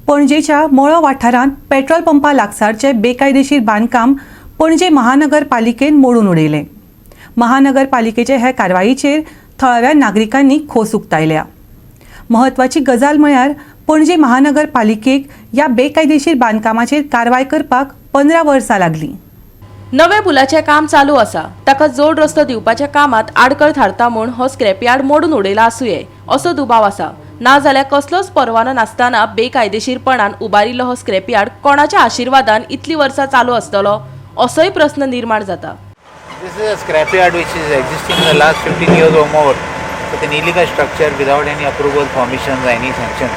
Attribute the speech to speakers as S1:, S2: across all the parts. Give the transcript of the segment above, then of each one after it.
S1: पणजेच्या मळो वाठारांत पेट्रोल पंपा लागसारचे बेकायदेशीर बांदकाम पणजे महानगरपालिकेन मोडून उडयलें। महानगरपालिकेचे हे कारवायेचेर थळाव्या नागरिकांनी खोस उक्तायल्या। महत्वाची गजाल म्हळ्यार पणजे महानगरपालिकेक ह्या बेकायदेशीर बांदकामाचेर कारवाय करपाक 15 वर्सां लागलीं।
S2: नवे पुलाचे काम चालू आसा, ताका जोड रस्तो दिवपाच्या कामात आडखळ थारता म्हूण हो स्क्रॅप यार्ड मोडून उडयला आसूये असो दुबाव आसा। ना जाल्यार कसलोच परवानो नासतना बेकायदेशीरपणान उबारिल्लो हो स्क्रॅप यार्ड कोणाच्या आशिर्वादान इतली वर्सां चालू आसतलो असोय प्रस्न निर्माण जाता।
S3: This is a scrapyard which is existing in the last 15 years or more with an illegal structure without any approval, permissions or any sanctions.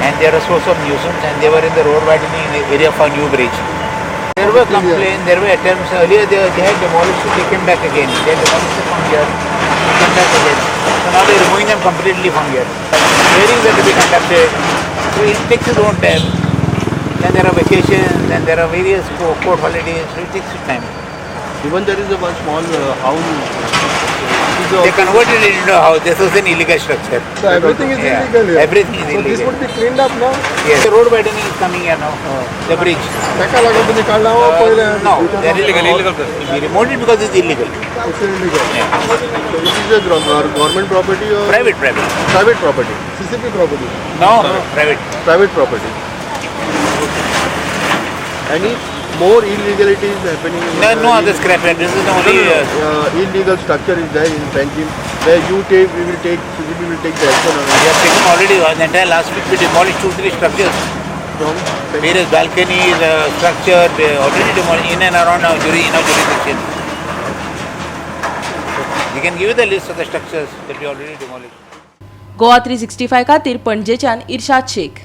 S3: And they are a source of nuisance and they were in the road widening area for new bridge. There were complaints, there were attempts. Earlier they had demolished it, they came back again. They had demolished it from here, they came back again. So now they are removing them completely from here. Hearings are to be conducted. So it takes its own time. Then there are vacations, then there are various court holidays, so it takes its time.
S4: Even there is a one small house.
S3: They converted it into a house. This was an illegal structure.
S4: So everything is illegal here.
S3: Everything is
S4: So this
S3: illegal.
S4: would be cleaned up now.
S3: Yes. The road widening is coming here now. The bridge.
S4: Taka laga तुम्ही काढला हो पहिले.
S3: No, they are illegal. We removed it because it's illegal.
S4: It's illegal.
S3: Yeah.
S4: So this is a government property or
S3: Private.
S4: private property. CCP property.
S3: No, private.
S4: Private property. Any more illegalities happening? In
S3: No other scrapyard. This is the only.
S4: Illegal structure is there in Panjim where CCP will take the action on
S3: We
S4: it.
S3: have taken already. The entire last week we demolished 2-3 structures.
S4: From
S3: Various balconies, structure already demolished in and around our jurisdiction. We can give you the list of the structures that we already demolished.
S2: Goa 365 खातीर पणजेच्यान इर्शाद शेख।